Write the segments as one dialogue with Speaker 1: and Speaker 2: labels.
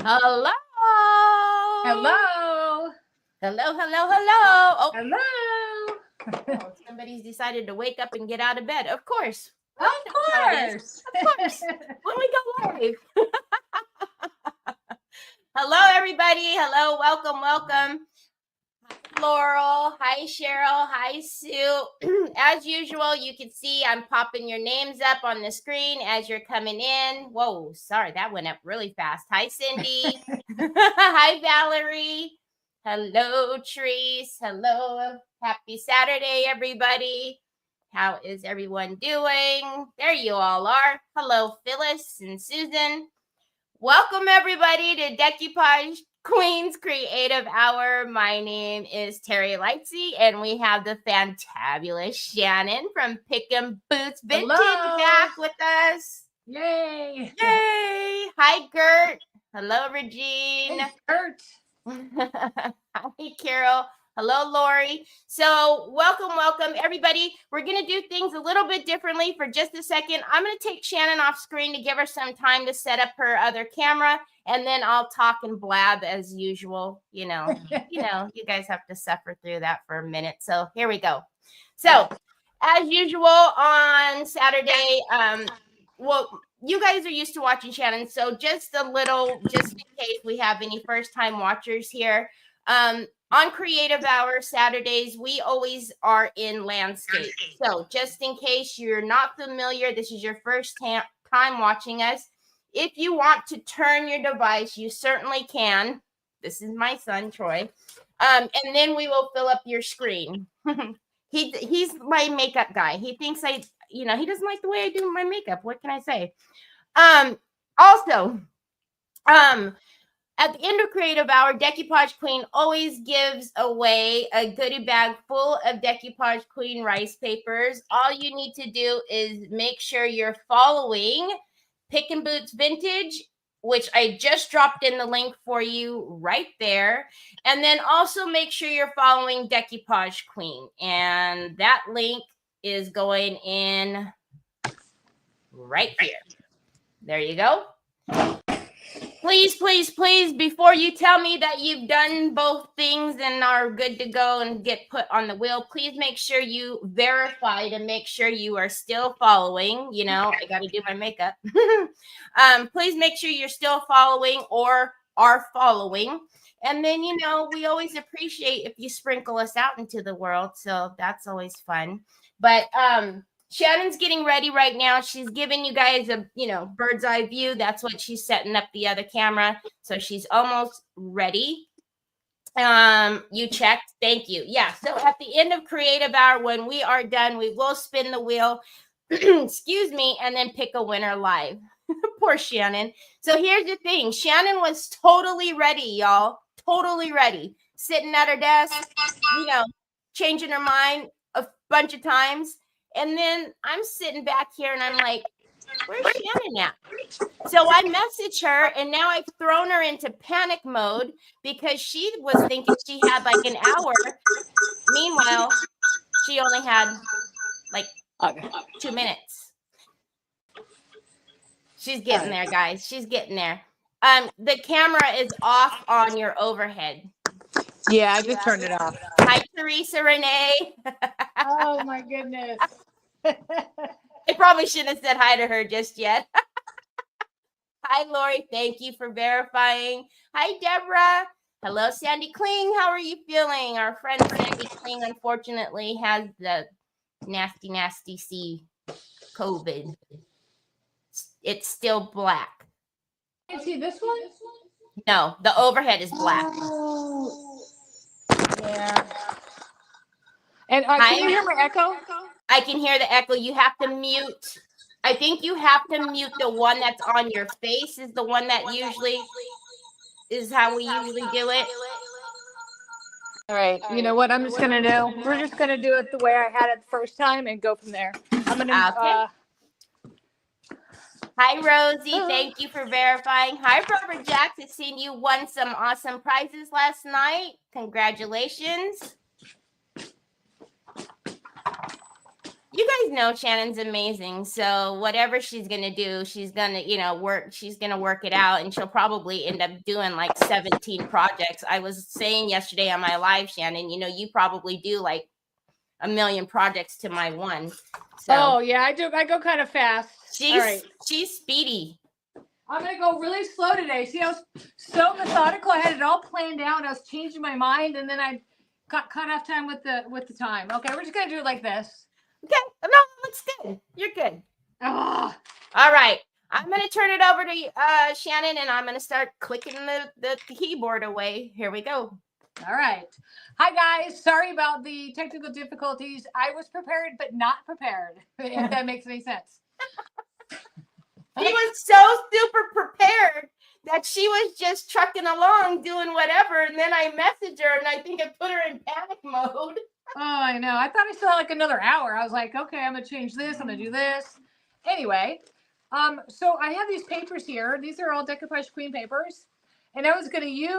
Speaker 1: Hello.
Speaker 2: Hello.
Speaker 1: Hello, hello, hello. Oh,
Speaker 2: Hello.
Speaker 1: oh, somebody's decided to wake up and get out of bed. Of course.
Speaker 2: Of course.
Speaker 1: Of course. When we go live. Hello, everybody. Hello, welcome, welcome. Hi, Laurel. Hi, Cheryl. Hi, Sue. As usual, you can see I'm popping your names up on the screen as you're coming in. Whoa, sorry, that went up really fast. Hi, Cindy. Hi, Valerie. Hello, Treese. Hello. Happy Saturday, everybody. How is everyone doing? There you all are. Hello, Phyllis and Susan. Welcome, everybody, to Decoupage Queen's Creative Hour. My name is Teri Lightsey, and we have the fantabulous Shannon from Pickin Vintage back with us.
Speaker 2: Yay.
Speaker 1: Yay. Hi, Gert. Hello, Regine.
Speaker 2: Hey, Gert.
Speaker 1: Hi, Carol. Hello, Lori. So welcome, everybody. We're going to do things a little bit differently for just a second. I'm going to take Shannon off screen to give her some time to set up her other camera, and then I'll talk and blab as usual. You guys have to suffer through that for a minute. So here we go. So as usual on Saturday, you guys are used to watching Shannon. So just in case we have any first-time watchers here, on Creative Hour Saturdays, we always are in landscape. So just in case you're not familiar, this is your first time watching us. If you want to turn your device, you certainly can. This is my son, Troy. And then we will fill up your screen. He's my makeup guy. He thinks he doesn't like the way I do my makeup. What can I say? Also, at the end of Creative Hour, Decoupage Queen always gives away a goodie bag full of Decoupage Queen rice papers. All you need to do is make sure you're following Pickin Vintage, which I just dropped in the link for you right there. And then also make sure you're following Decoupage Queen. And that link is going in right here. There you go. Please, please, please, before you tell me that you've done both things and are good to go and get put on the wheel, please make sure you verify to make sure you are still following. I got to do my makeup. Please make sure you're still following or are following. And then, we always appreciate if you sprinkle us out into the world. So that's always fun. But, Shannon's getting ready right now. She's giving you guys a, bird's eye view. That's what she's setting up the other camera. So she's almost ready. You checked. Thank you. Yeah. So at the end of Creative Hour, when we are done, we will spin the wheel, excuse me, and then pick a winner live. Poor Shannon. So here's the thing. Shannon was totally ready, y'all. Totally ready. Sitting at her desk, changing her mind a bunch of times. And then I'm sitting back here and I'm like, where's Shannon at? So I message her, and now I've thrown her into panic mode because she was thinking she had like an hour. Meanwhile, she only had like 2 minutes. She's getting there, guys. She's getting there. The camera is off on your overhead.
Speaker 2: Yeah, I just turned it off.
Speaker 1: Hi, Teresa Renee.
Speaker 2: Oh, my goodness.
Speaker 1: I probably shouldn't have said hi to her just yet. Hi, Lori. Thank you for verifying. Hi, Deborah. Hello, Sandy Kling. How are you feeling? Our friend Sandy Kling, unfortunately, has the nasty C COVID. It's still black.
Speaker 2: Can you see this one?
Speaker 1: No, the overhead is black.
Speaker 2: Oh. Yeah. And can you hear my echo?
Speaker 1: I can hear the echo. You have to mute. I think you have to mute the one that's on your face is the one that usually is how we usually do it.
Speaker 2: All right. You know what I'm just going to do? We're just going to do it the way I had it the first time and go from there. I'm going to...
Speaker 1: Okay. Hi, Rosie. Thank you for verifying. Hi, Robert Jack. I've seen you won some awesome prizes last night. Congratulations. You guys know Shannon's amazing. So whatever she's gonna do, she's gonna, work. She's gonna work it out, and she'll probably end up doing like 17 projects. I was saying yesterday on my live, Shannon, you probably do like a million projects to my one. So
Speaker 2: oh yeah, I do. I go kind of fast.
Speaker 1: She's speedy.
Speaker 2: I'm gonna go really slow today. See, I was so methodical. I had it all planned out. I was changing my mind, and then I got cut off time with the time. Okay, we're just gonna do it like this.
Speaker 1: Okay, no, looks good. You're good.
Speaker 2: Oh.
Speaker 1: All right, I'm gonna turn it over to Shannon, and I'm gonna start clicking the keyboard away. Here we go.
Speaker 2: All right. Hi guys. Sorry about the technical difficulties. I was prepared, but not prepared. If that makes any sense.
Speaker 1: She was so super prepared that she was just trucking along doing whatever. And then I messaged her and I think I put her in panic mode.
Speaker 2: Oh, I know. I thought I still had like another hour. I was like, okay, I'm going to change this. I'm going to do this. Anyway, so I have these papers here. These are all Decoupage Queen papers. And I was thinking I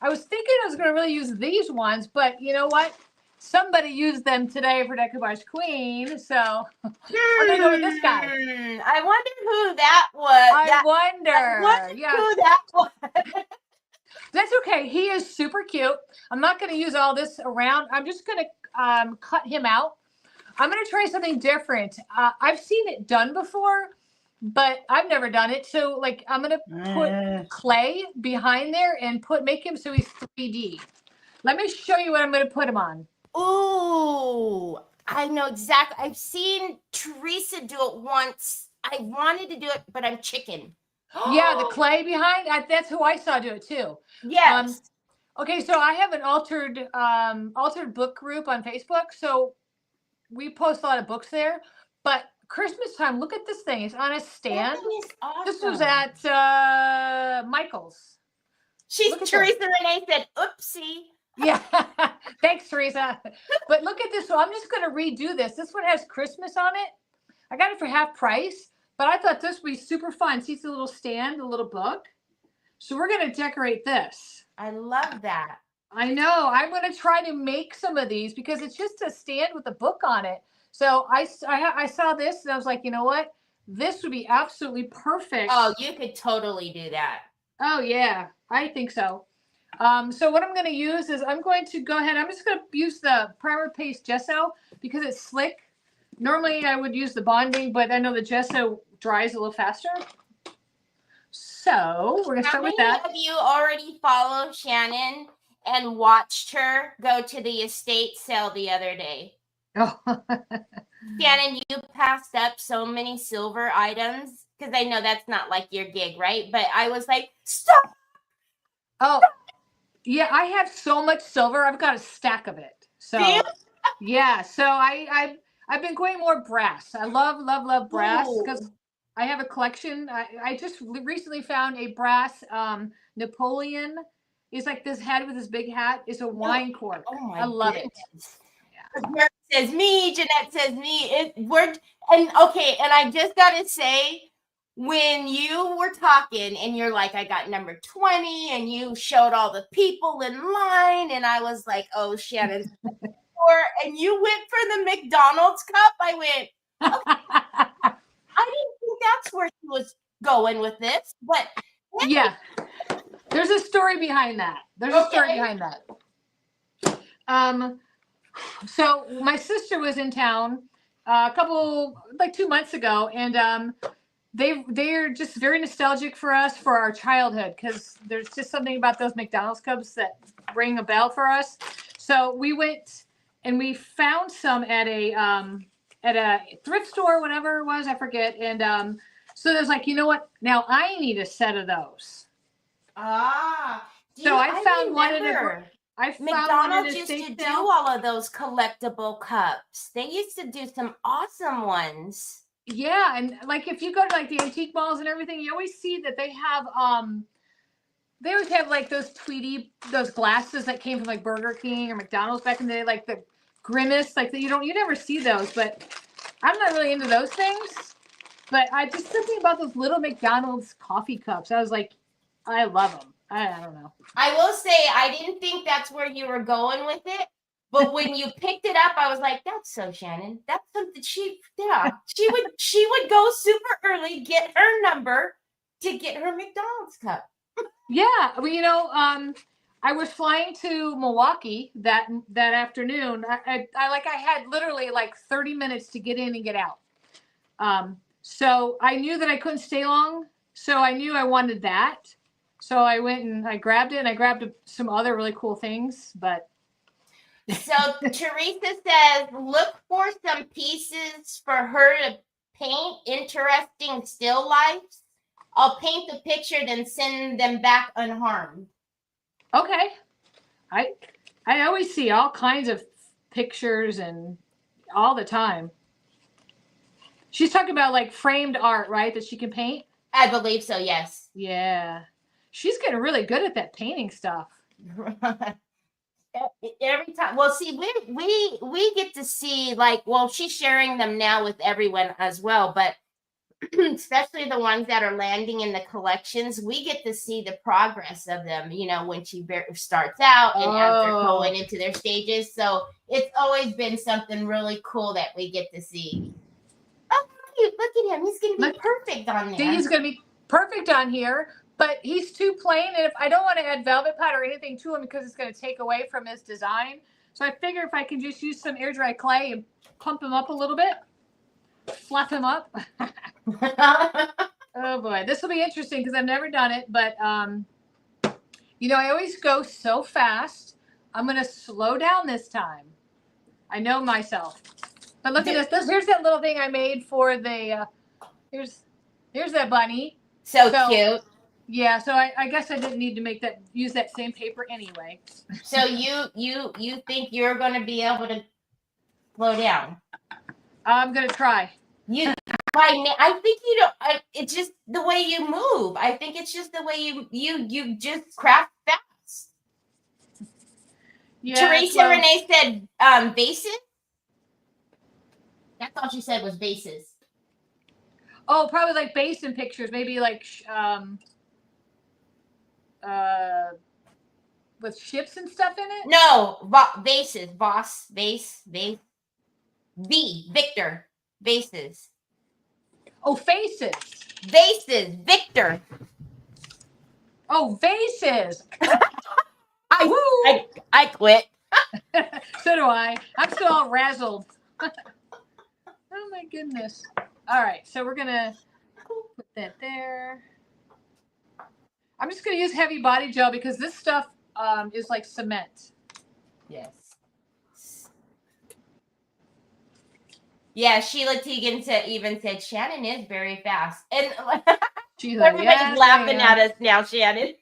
Speaker 2: was going to really use these ones, but you know what? Somebody used them today for Decoupage Queen, so I'm gonna go with this guy.
Speaker 1: I wonder who that was.
Speaker 2: I wonder
Speaker 1: who that was.
Speaker 2: That's okay. He is super cute. I'm not going to use all this around. I'm just going to cut him out. I'm going to try something different. I've seen it done before, but I've never done it. So, like, I'm going to put clay behind there and make him so he's 3D. Let me show you what I'm going to put him on.
Speaker 1: Ooh, I know exactly. I've seen Teresa do it once. I wanted to do it, but I'm chicken.
Speaker 2: Yeah, the clay behind. That's who I saw do it too.
Speaker 1: Yes.
Speaker 2: Okay, so I have an altered book group on Facebook. So we post a lot of books there. But Christmas time, look at this thing. It's on a stand.
Speaker 1: That thing is awesome.
Speaker 2: This was at Michael's.
Speaker 1: Teresa Renee said, oopsie.
Speaker 2: Yeah. Thanks, Teresa. But look at this. So I'm just going to redo this. This one has Christmas on it. I got it for half price, but I thought this would be super fun. See, it's a little stand, a little book. So we're going to decorate this.
Speaker 1: I love that.
Speaker 2: I know. I'm going to try to make some of these because it's just a stand with a book on it. So I saw this and I was like, you know what? This would be absolutely perfect.
Speaker 1: Oh, you could totally do that.
Speaker 2: Oh, yeah. I think so. So what I'm going to use is I'm going to go ahead. I'm just going to use the primer paste gesso because it's slick. Normally I would use the bonding, but I know the gesso dries a little faster. So we're going to start with that.
Speaker 1: How many of you already follow Shannon and watched her go to the estate sale the other day?
Speaker 2: Oh.
Speaker 1: Shannon, you passed up so many silver items because I know that's not like your gig, right? But I was like, stop.
Speaker 2: Oh. Yeah, I have so much silver. I've got a stack of it. So, yeah. So I've been going more brass. I love brass because I have a collection. I just recently found a brass Napoleon. It's like this head with this big hat. It's a wine cork.
Speaker 1: Oh my!
Speaker 2: I love it.
Speaker 1: Yeah. Says me. Jeanette says me. And I just gotta say, when you were talking and you're like, I got number 20 and you showed all the people in line and I was like, oh, Shannon's and you went for the McDonald's cup. I went, okay. I didn't think that's where she was going with this, but
Speaker 2: yeah, there's a story behind that. So my sister was in town a couple, like 2 months ago, and they're just very nostalgic for us for our childhood because there's just something about those McDonald's cups that ring a bell for us. So we went and we found some at a thrift store, whatever it was, I forget. And so there's like, you know what? Now I need a set of those. So I found one in a.
Speaker 1: McDonald's used to do all of those collectible cups. They used to do some awesome ones.
Speaker 2: Yeah, and like if you go to like the antique malls and everything, you always see that they always have like those those glasses that came from like Burger King or McDonald's back in the day, like the Grimace, like that you never see those, but I'm not really into those things. But I just something about those little McDonald's coffee cups. I was like, I love them. I don't know.
Speaker 1: I will say I didn't think that's where you were going with it, But when you picked it up, I was like, that's so Shannon. That's something she would go super early, get her number to get her McDonald's cup.
Speaker 2: Yeah, well, I was flying to Milwaukee that afternoon. I had literally like 30 minutes to get in and get out. So I knew that I couldn't stay long. So I knew I wanted that. So I went and I grabbed it, and I grabbed some other really cool things. But
Speaker 1: so Teresa says, look for some pieces for her to paint interesting still lifes. I'll paint the picture, then send them back unharmed.
Speaker 2: Okay. I always see all kinds of pictures and all the time. She's talking about like framed art, right? That she can paint?
Speaker 1: I believe so, yes.
Speaker 2: Yeah. She's getting really good at that painting stuff.
Speaker 1: Every time. Well, see, we get to see, like, well, she's sharing them now with everyone as well, but especially the ones that are landing in the collections, we get to see the progress of them, when she starts out and as they're going into their stages. So it's always been something really cool that we get to see. Oh, look at him. He's going to be perfect on there.
Speaker 2: He's going to be perfect on here, but he's too plain. And if I don't want to add velvet pad or anything to him because it's going to take away from his design. So I figure if I can just use some air dry clay and pump him up a little bit, fluff him up. Oh boy, this will be interesting because I've never done it, but I always go so fast. I'm going to slow down this time. I know myself. But look at this. Here's that little thing I made for the here's that bunny.
Speaker 1: So cute.
Speaker 2: Yeah, so I guess I didn't need to use that same paper anyway.
Speaker 1: So you think you're going to be able to slow down?
Speaker 2: I'm going to try.
Speaker 1: I think it's just the way you move. I think it's just the way you just craft fast. Yeah, Teresa Renee said bases. That's all she said was bases.
Speaker 2: Oh, probably like basin pictures, maybe like with ships and stuff in it.
Speaker 1: No, bases, base, Victor, bases.
Speaker 2: Oh, faces.
Speaker 1: Vases, Victor.
Speaker 2: Oh, vases.
Speaker 1: I quit.
Speaker 2: So do I. I'm still all razzled. Oh my goodness. All right, so we're gonna put that there. I'm just gonna use heavy body gel because this stuff is like cement.
Speaker 1: Yes. Yeah, Sheila Teagan even said Shannon is very fast, and everybody's laughing at us now, Shannon.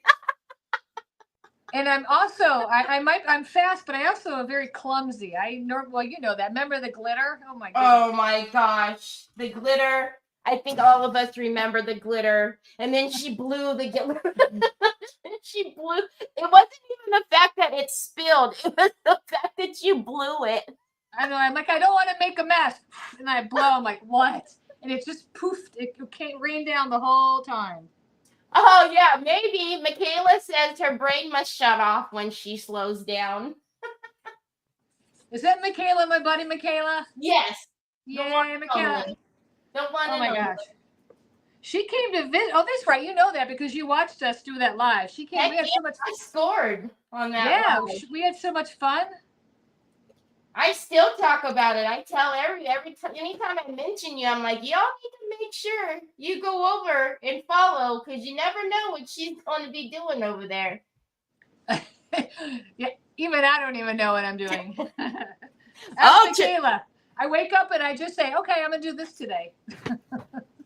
Speaker 2: And I'm also I'm fast, but I also am very clumsy. Well, you know that. Remember the glitter? Oh my goodness.
Speaker 1: Oh my gosh, the glitter. I think all of us remember the glitter. And then she blew the glitter. She blew. It wasn't even the fact that it spilled. It was the fact that you blew it.
Speaker 2: I know. I'm like, I don't want to make a mess. And I blow. I'm like, what? And it just poofed. It can't rain down the whole time.
Speaker 1: Oh, yeah. Maybe Michaela says her brain must shut off when she slows down.
Speaker 2: Is that Michaela, my buddy Michaela?
Speaker 1: Yes.
Speaker 2: Yeah, Michaela.
Speaker 1: Don't want to
Speaker 2: Oh my gosh. She came to visit. Oh, that's right. You know that because you watched us do that live. She came. We had so much.
Speaker 1: I scored on that.
Speaker 2: Yeah, we had so much fun.
Speaker 1: I still talk about it. I tell anytime I mention you, I'm like, y'all need to make sure you go over and follow because you never know what she's going to be doing over there.
Speaker 2: Yeah, even I don't even know what I'm doing. Michaela. I wake up and I just say, okay, I'm going to do this today.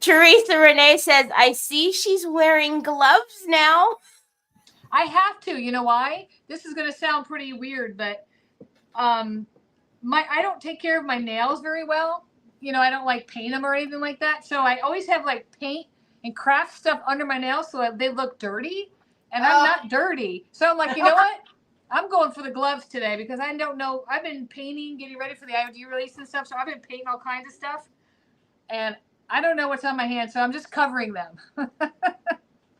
Speaker 1: Teresa Renee says, I see she's wearing gloves now.
Speaker 2: I have to. You know why? This is going to sound pretty weird, but I don't take care of my nails very well. You know, I don't like paint them or anything like that. So I always have like paint and craft stuff under my nails so they look dirty. And I'm not dirty. So I'm like, you know what? I'm going for the gloves today because I don't know. I've been painting, getting ready for the IOD release and stuff. So I've been painting all kinds of stuff. And I don't know what's on my hands. So I'm just covering them.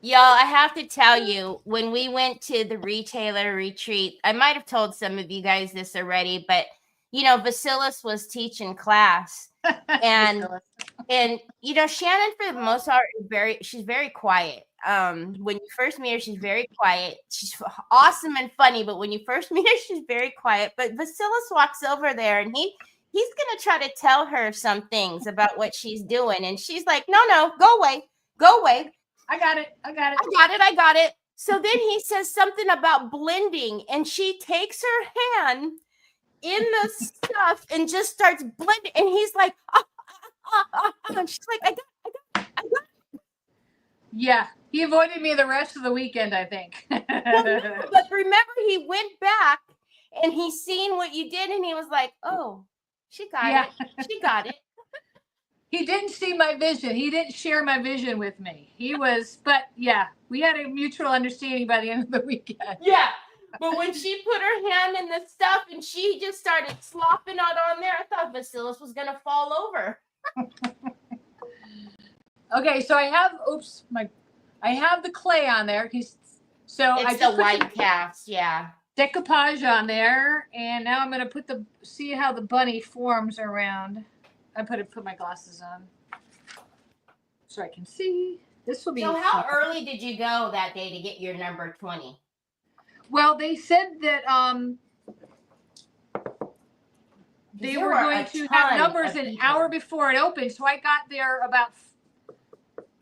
Speaker 1: Y'all, I have to tell you, when we went to the retailer retreat, I might have told some of you guys this already, but Vasilis was teaching class, and Shannon, for the most part, she's very quiet. When you first meet her, she's very quiet. She's awesome and funny, but when you first meet her, she's very quiet. But Vasilis walks over there, and he's gonna try to tell her some things about what she's doing, and she's like, "No, go away, go away."
Speaker 2: I got it.
Speaker 1: I got it. So then he says something about blending, and she takes her hand in the stuff and just starts blending, and he's like, and she's like, I got it.
Speaker 2: Yeah, he avoided me the rest of the weekend, I think.
Speaker 1: Well, no, but remember, he went back and he seen what you did, and he was like, "Oh, she got it. She got it."
Speaker 2: He didn't see my vision. He didn't share my vision with me. But yeah, we had a mutual understanding by the end of the weekend.
Speaker 1: Yeah. But when she put her hand in the stuff and she just started slopping it on there, I thought Vasilis was going to fall over.
Speaker 2: Okay, so I have the clay on there. So
Speaker 1: it's
Speaker 2: I just
Speaker 1: the white cast, yeah.
Speaker 2: Decoupage on there, and now I'm going to see how the bunny forms around. I put my glasses on so I can see. This will be.
Speaker 1: So how early did you go that day to get your number 20?
Speaker 2: Well, they said that they were going to have numbers an hour before it opened. So I got there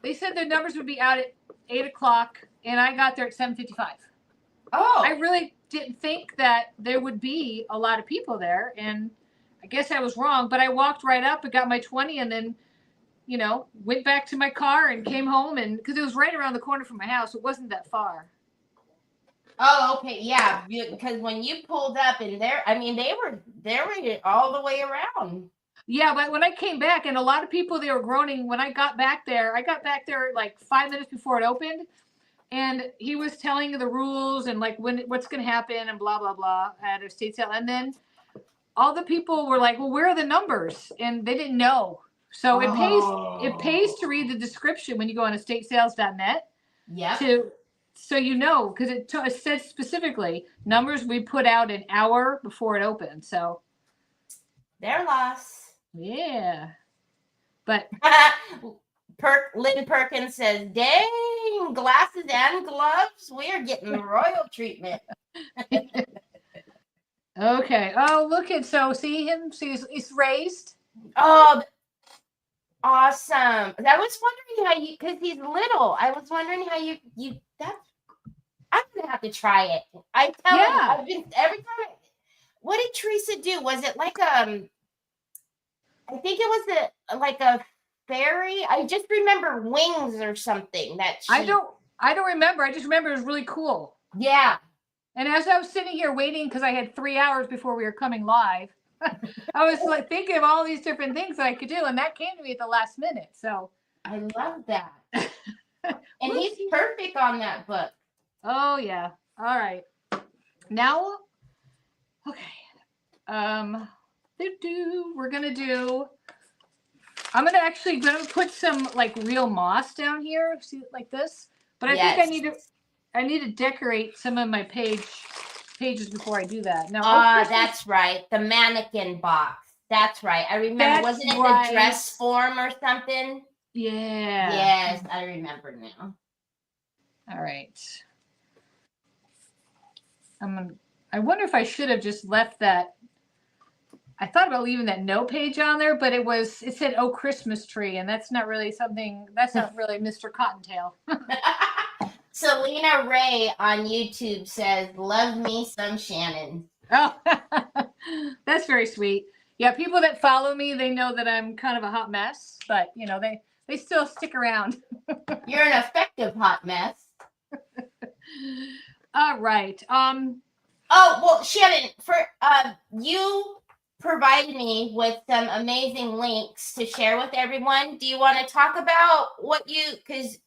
Speaker 2: they said the numbers would be out at 8 o'clock, and I got there at 7:55.
Speaker 1: Oh.
Speaker 2: I really didn't think that there would be a lot of people there, and I guess I was wrong, but I walked right up and got my 20, and then, went back to my car and came home, and because it was right around the corner from my house, it wasn't that far.
Speaker 1: Oh, okay, yeah, because when you pulled up in there, I mean, they were all the way around.
Speaker 2: Yeah, but when I came back, and a lot of people, they were groaning when I got back there like 5 minutes before it opened, and he was telling the rules and like what's going to happen and blah, blah, blah at a state sale. And then all the people were like, well, where are the numbers? And they didn't know. So it pays to read the description when you go on estatesales.net.
Speaker 1: Yeah.
Speaker 2: So because it says specifically numbers we put out an hour before it opened. So
Speaker 1: their loss.
Speaker 2: Yeah. But
Speaker 1: Lynn Perkins says, "Dang, glasses and gloves. We are getting the royal treatment."
Speaker 2: Okay. Oh, look at see him. See, he's raised.
Speaker 1: Oh, awesome! I was wondering how because he's little. I was wondering how you. I'm gonna have to try it. I tell him I've been every time. What did Teresa do? Was it like I think it was like a fairy. I just remember wings or something that
Speaker 2: I don't remember. I just remember it was really cool.
Speaker 1: Yeah.
Speaker 2: And as I was sitting here waiting, because I had 3 hours before we were coming live, I was like thinking of all these different things that I could do, and that came to me at the last minute. So
Speaker 1: I love that. And he's perfect on that book.
Speaker 2: Oh yeah. All right. Now, okay. We're gonna do. I'm gonna put some like real moss down here, see like this. But I think I need to decorate some of my pages before I do that. Now,
Speaker 1: that's right. The mannequin box. That's right. I remember. Wasn't it the dress form or something?
Speaker 2: Yeah.
Speaker 1: Yes, I remember now.
Speaker 2: All right. I wonder if I should have just left that. I thought about leaving that no page on there, but it said, "Oh, Christmas tree," and that's not really Mr. Cottontail.
Speaker 1: Selena Ray on YouTube says, "Love me some Shannon."
Speaker 2: Oh, that's very sweet. Yeah, people that follow me, they know that I'm kind of a hot mess, but they still stick around.
Speaker 1: You're an effective hot mess.
Speaker 2: All right.
Speaker 1: Oh, well, Shannon, for you provided me with some amazing links to share with everyone. Do you want to talk about because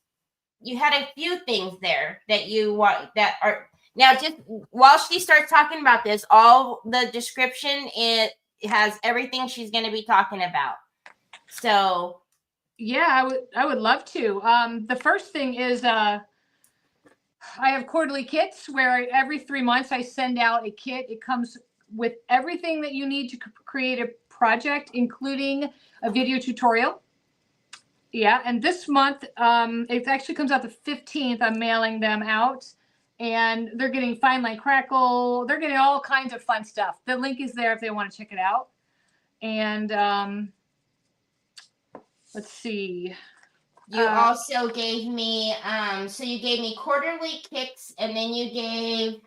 Speaker 1: you had a few things there that you want that are now, just while she starts talking about this, all the description, it has everything she's going to be talking about. So
Speaker 2: yeah, I would love to. The first thing is I have quarterly kits where every 3 months I send out a kit. It comes with everything that you need to create a project, including a video tutorial. Yeah, and this month, it actually comes out the 15th. I'm mailing them out, and they're getting Fine Line Crackle. They're getting all kinds of fun stuff. The link is there if they want to check it out. And let's see.
Speaker 1: You also gave me, so you gave me quarterly kicks, and then you gave,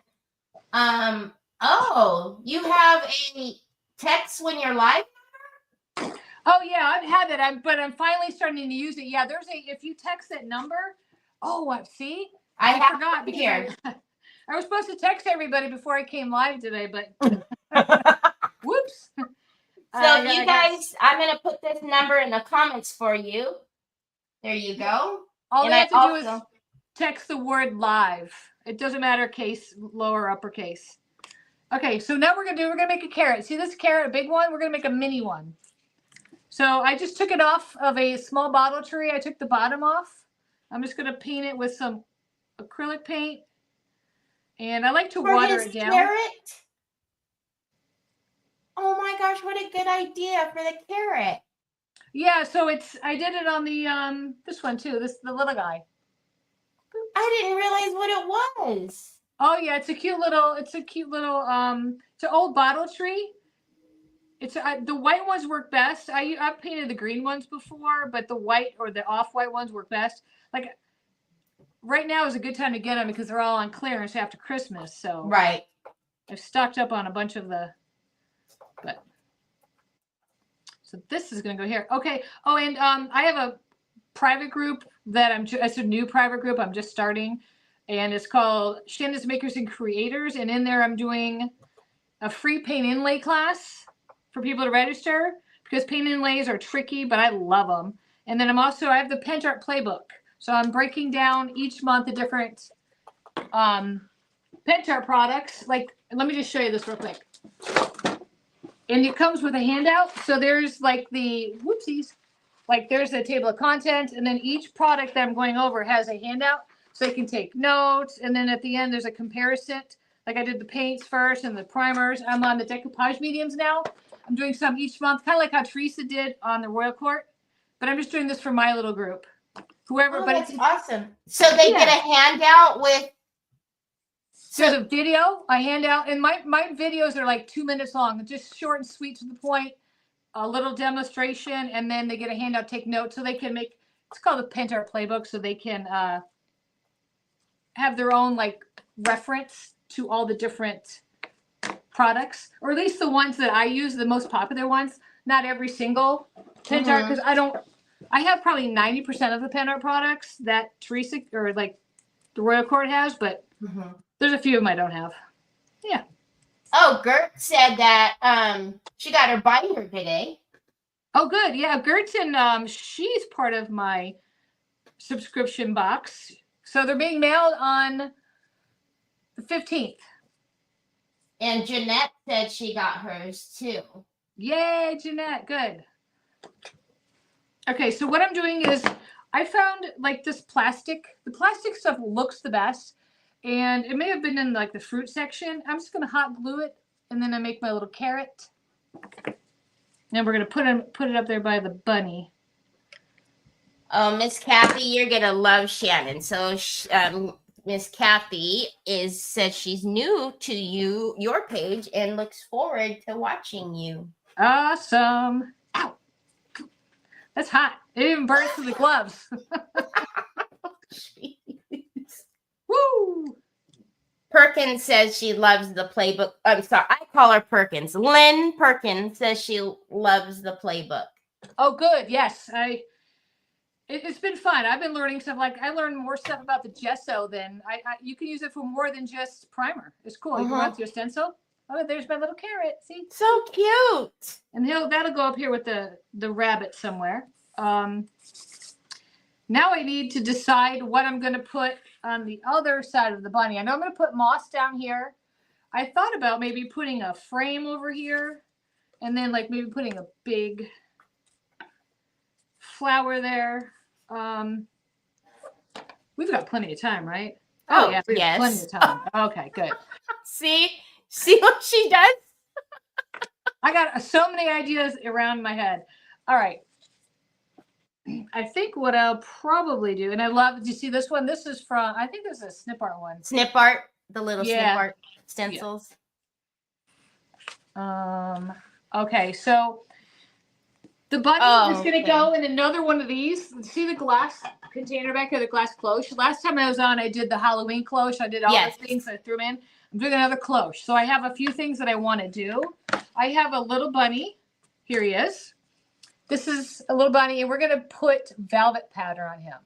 Speaker 1: oh, you have a text when you're live?
Speaker 2: Oh yeah, I've had that. But I'm finally starting to use it. Yeah, if you text that number. Oh, what? See, I forgot because I was supposed to text everybody before I came live today, but whoops.
Speaker 1: So you guys, I'm gonna put this number in the comments for you. There you go.
Speaker 2: All they have to do is text the word live. It doesn't matter case, lower or uppercase. Okay, so now we're gonna make a carrot. See this carrot, a big one? We're gonna make a mini one. So I just took it off of a small bottle tree. I took the bottom off. I'm just going to paint it with some acrylic paint. And I like to water it down.
Speaker 1: Carrot? Oh my gosh, what a good idea for the carrot.
Speaker 2: Yeah, so I did it on the this one too, the little guy.
Speaker 1: I didn't realize what it was.
Speaker 2: Oh yeah, it's a cute little it's an old bottle tree. The white ones work best. I've painted the green ones before, but the white or the off-white ones work best. Like right now is a good time to get them because they're all on clearance after Christmas. So
Speaker 1: right,
Speaker 2: I've stocked up on a bunch of so this is going to go here. Okay. Oh, and I have a private group that it's a new private group I'm just starting, and it's called Shannon's Makers and Creators. And in there, I'm doing a free paint inlay class for people to register because paint inlays are tricky, but I love them. And then I have the Pentart Playbook. So I'm breaking down each month the different Pentart products. Like, let me just show you this real quick. And it comes with a handout. So there's like there's a table of contents, and then each product that I'm going over has a handout so you can take notes. And then at the end, there's a comparison. Like I did the paints first and the primers. I'm on the decoupage mediums now. I'm doing some each month, kind of like how Teresa did on the Royal Court, but I'm just doing this for my little group. Whoever,
Speaker 1: but
Speaker 2: it's
Speaker 1: awesome. So they get a handout with.
Speaker 2: There's a video, a handout, and my videos are like 2 minutes long, just short and sweet to the point, a little demonstration, and then they get a handout, take notes, so they can make. It's called the Pentart Playbook, so they can have their own like reference to all the different products, or at least the ones that I use, the most popular ones. Not every single Pentart, because I have probably 90% of the Pentart products that Teresa or like the Royal Court has, but there's a few of them I don't have. Yeah.
Speaker 1: Oh, Gert said that she got her binder today.
Speaker 2: Oh, good. Yeah, Gertson, she's part of my subscription box. So they're being mailed on the 15th.
Speaker 1: And Jeanette said she got hers too.
Speaker 2: Yay, Jeanette. Good. Okay, so what I'm doing is I found like this plastic. The plastic stuff looks the best. And it may have been in like the fruit section. I'm just going to hot glue it. And then I make my little carrot. And we're going to put it up there by the bunny.
Speaker 1: Oh, Miss Kathy, you're going to love Shannon. So Miss Kathy says she's new to your page and looks forward to watching you.
Speaker 2: Awesome. Ow. That's hot. It even burns through the gloves. Woo!
Speaker 1: Perkins says she loves the playbook. I'm sorry, I call her Perkins. Lynn Perkins says she loves the playbook.
Speaker 2: Oh, good. Yes. It's been fun. I've been learning stuff. Like I learned more stuff about the gesso than you can use it for more than just primer. It's cool. You can run through a stencil. Oh, there's my little carrot. See?
Speaker 1: So cute.
Speaker 2: And that'll go up here with the rabbit somewhere. Now I need to decide what I'm going to put on the other side of the bunny. I know I'm going to put moss down here. I thought about maybe putting a frame over here and then like maybe putting a big flower there. We've got plenty of time, right? Oh,
Speaker 1: Oh,
Speaker 2: yeah, we have plenty
Speaker 1: yes.
Speaker 2: of time. Okay, good.
Speaker 1: See what she does?
Speaker 2: I got so many ideas around my head. All right. I think what I'll probably do, and I love, did you see this one? This is from, I think this is a snip art one.
Speaker 1: Snip art, the little snip
Speaker 2: Yeah.
Speaker 1: art stencils.
Speaker 2: Okay, so the bunny is going to go in another one of these. See the glass container back here, the glass cloche? Last time I was on, I did the Halloween cloche. I did all those things. I threw them in. I'm doing another cloche. So I have a few things that I want to do. I have a little bunny. Here he is. This is a little bunny, and we're going to put velvet powder on him.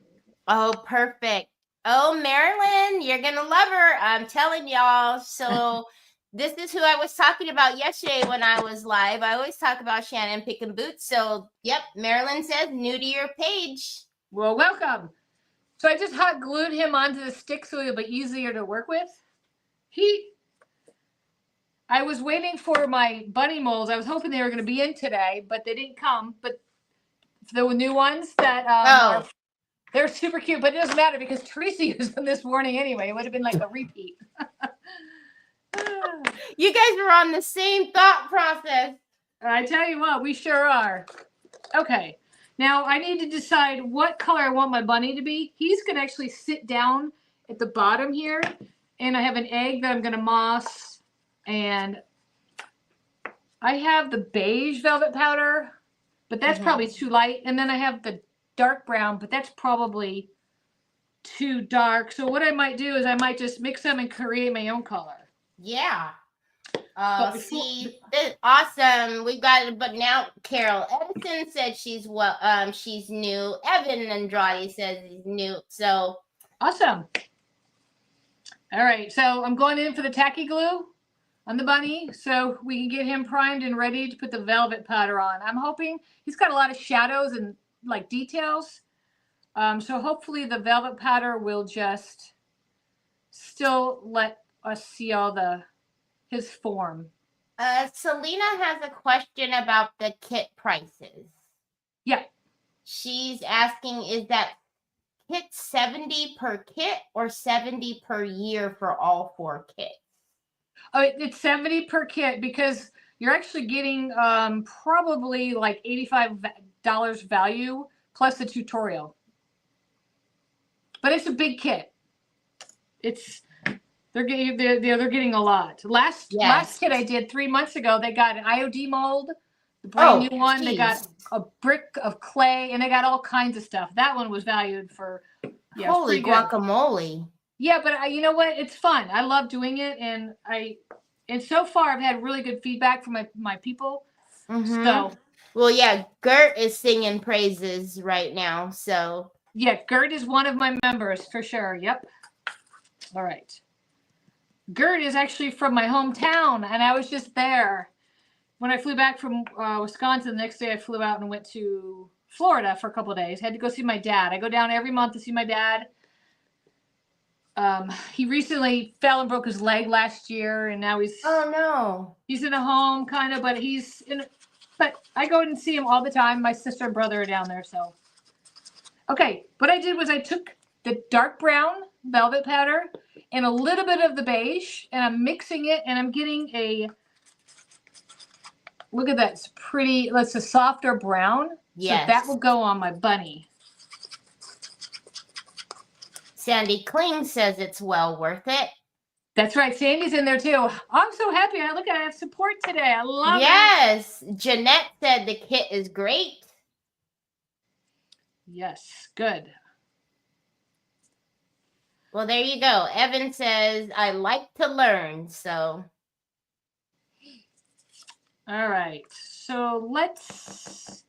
Speaker 1: Oh, perfect. Oh, Marilyn, you're going to love her. I'm telling y'all. So this is who I was talking about yesterday when I was live. I always talk about Shannon Pickin boots. So, yep, Marilyn says new to your page.
Speaker 2: Well, welcome. So I just hot glued him onto the stick so he'll be easier to work with. I was waiting for my bunny molds. I was hoping they were going to be in today, but they didn't come. But the new ones that they're super cute, but it doesn't matter because Teresa used them this morning anyway. It would have been like a repeat.
Speaker 1: You guys are on the same thought process.
Speaker 2: I tell you what, we sure are. Okay. Now I need to decide what color I want my bunny to be. He's going to actually sit down at the bottom here, and I have an egg that I'm going to moss. And I have the beige velvet powder, but that's probably too light. And then I have the dark brown, but that's probably too dark. So what I might do is I might just mix them and create my own color.
Speaker 1: Yeah. See, this awesome. We've got it, but now Carol Edison said she's new. Evan Andrade says he's new. So
Speaker 2: awesome. All right, so I'm going in for the tacky glue on the bunny so we can get him primed and ready to put the velvet powder on. I'm hoping he's got a lot of shadows and like details. So hopefully the velvet powder will just still let us see all his form.
Speaker 1: Selena has a question about the kit prices.
Speaker 2: Yeah.
Speaker 1: She's asking, is that kit 70 per kit or 70 per year for all 4 kits?
Speaker 2: Oh, it's 70 per kit because you're actually getting probably like $85 value plus the tutorial. But it's a big kit. They're getting a lot. Last kit I did 3 months ago, they got an IOD mold, the brand new one. Geez. They got a brick of clay, and they got all kinds of stuff. That one was valued for
Speaker 1: holy guacamole.
Speaker 2: Yeah, but you know what? It's fun. I love doing it, and so far I've had really good feedback from my people. So,
Speaker 1: well, yeah, Gert is singing praises right now. So
Speaker 2: yeah, Gert is one of my members for sure. Yep. All right. Gert is actually from my hometown, and I was just there when I flew back from Wisconsin. The next day I flew out and went to Florida for a couple of days. Had to go see my dad. I go down every month to see my dad. He recently fell and broke his leg last year, and now he's in a home kind of, but I go and see him all the time. My sister and brother are down there. So okay, what I did was I took the dark brown velvet powder and a little bit of the beige, and I'm mixing it, and I'm getting look at that, it's pretty, that's a softer brown. Yes. So that will go on my bunny.
Speaker 1: Sandy Kling says it's well worth it.
Speaker 2: That's right. Sandy's in there too. I'm so happy. I have support today. I love it.
Speaker 1: Yes. Jeanette said the kit is great.
Speaker 2: Yes. Good.
Speaker 1: Well, there you go. Evan says, I like to learn. So.
Speaker 2: All right. So let's.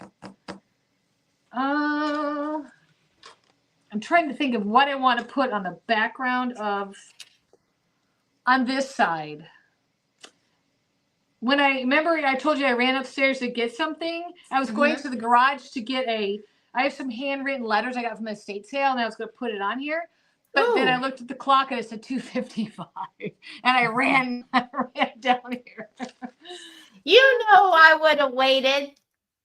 Speaker 2: I'm trying to think of what I want to put on the background on this side. When I told you I ran upstairs to get something. I was going to the garage to get I have some handwritten letters I got from the estate sale, and I was going to put it on here. But then I looked at the clock and it said 2:55, and I ran down here.
Speaker 1: You know I would have waited.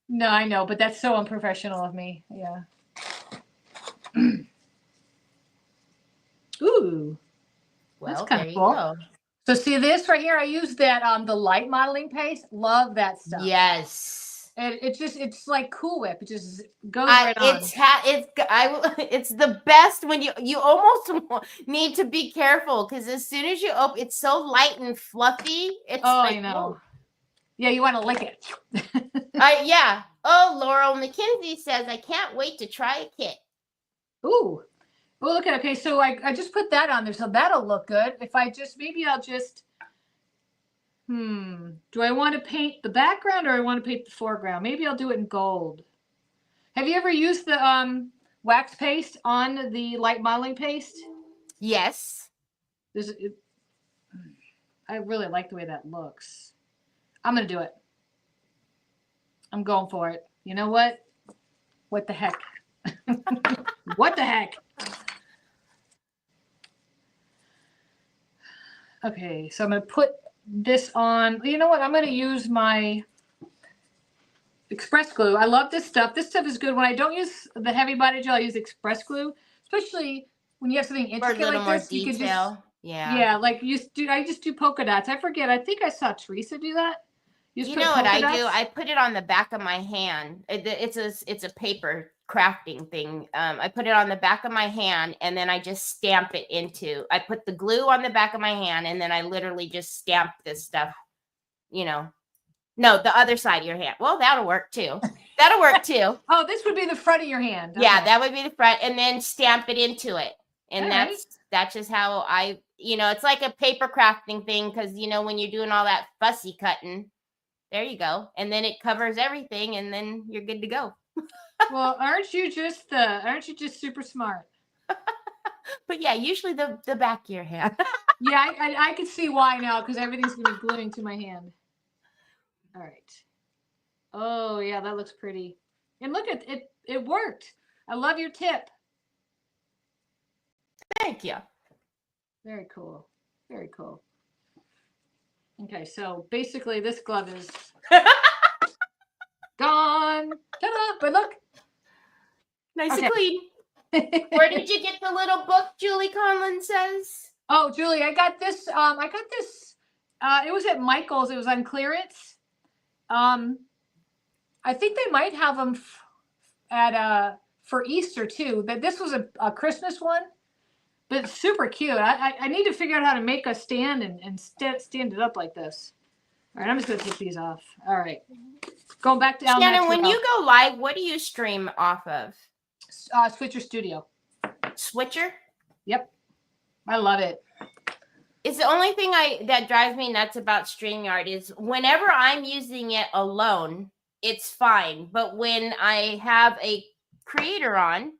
Speaker 2: No, I know, but that's so unprofessional of me. Yeah. Ooh. That's
Speaker 1: Well,
Speaker 2: kind
Speaker 1: there
Speaker 2: of
Speaker 1: you
Speaker 2: cool.
Speaker 1: go.
Speaker 2: So see this right here? I use that the light modeling paste. Love that stuff.
Speaker 1: Yes.
Speaker 2: And it's like Cool Whip. It just goes right on.
Speaker 1: It's the best when you almost need to be careful because as soon as you open, it's so light and fluffy. It's
Speaker 2: I know. Yeah, you want to lick it.
Speaker 1: Yeah. Oh, Laurel McKenzie says I can't wait to try a kit.
Speaker 2: Ooh. Well, look at, okay, so I just put that on there, so that'll look good. If I just, maybe I'll just, do I want to paint the background or I want to paint the foreground? Maybe I'll do it in gold. Have you ever used the wax paste on the light modeling paste?
Speaker 1: Yes.
Speaker 2: I really like the way that looks. I'm going to do it. I'm going for it. You know what? What the heck? What the heck? Okay, so I'm going to put this on. You know what? I'm going to use my Express Glue. I love this stuff. This stuff is good. When I don't use the heavy body gel, I use Express Glue, especially when you have something intricate like this.
Speaker 1: You could just,
Speaker 2: yeah, like I just do polka dots. I forget. I think I saw Teresa do that.
Speaker 1: You know what I do? I put it on the back of my hand. It's a paper crafting thing. I put it on the back of my hand and then I just stamp it into. I put the glue on the back of my hand and then I literally just stamp this stuff. No, the other side of your hand. Well, that'll work too. That'll work too.
Speaker 2: Oh, this would be the front of your hand.
Speaker 1: Okay. Yeah, that would be the front, and then stamp it into it. And that's just how it's like a paper crafting thing because when you're doing all that fussy cutting. There you go. And then it covers everything and then you're good to go.
Speaker 2: Well, aren't you just super smart?
Speaker 1: But yeah, usually the back of your hand.
Speaker 2: Yeah, I can see why now because everything's going to be gluing to my hand. All right. Oh, yeah, that looks pretty. And look at it. It worked. I love your tip.
Speaker 1: Thank you.
Speaker 2: Very cool. Very cool. Okay, so basically this glove is gone. Ta-da! But look.
Speaker 1: Nice and clean. Where did you get the little book, Julie Conlon says?
Speaker 2: Oh, Julie, I got this. It was at Michael's. It was on clearance. I think they might have them for Easter too. But this was a Christmas one. But it's super cute. I need to figure out how to make a stand and stand it up like this. All right, I'm just going to take these off. All right. Going back to
Speaker 1: Shannon, when you go live, what do you stream off of?
Speaker 2: Switcher Studio.
Speaker 1: Switcher?
Speaker 2: Yep. I love it.
Speaker 1: It's the only thing that drives me nuts about StreamYard is whenever I'm using it alone, it's fine. But when I have a creator on,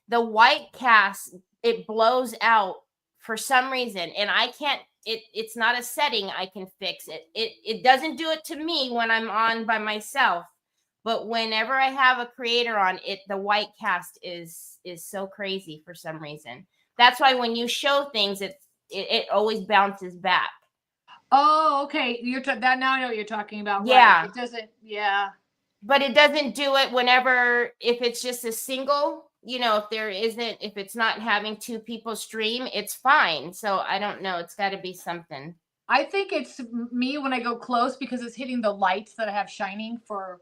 Speaker 1: the white cast, it blows out for some reason. And I can't, it's not a setting I can fix. It doesn't do it to me when I'm on by myself. But whenever I have a creator on it, the white cast is so crazy for some reason. That's why when you show things, it always bounces back.
Speaker 2: Oh, okay. That now I know what you're talking about.
Speaker 1: Yeah.
Speaker 2: Right. It doesn't. Yeah.
Speaker 1: But it doesn't do it if it's just a single, if it's not having two people stream, it's fine. So I don't know. It's got to be something.
Speaker 2: I think it's me when I go close because it's hitting the lights that I have shining for.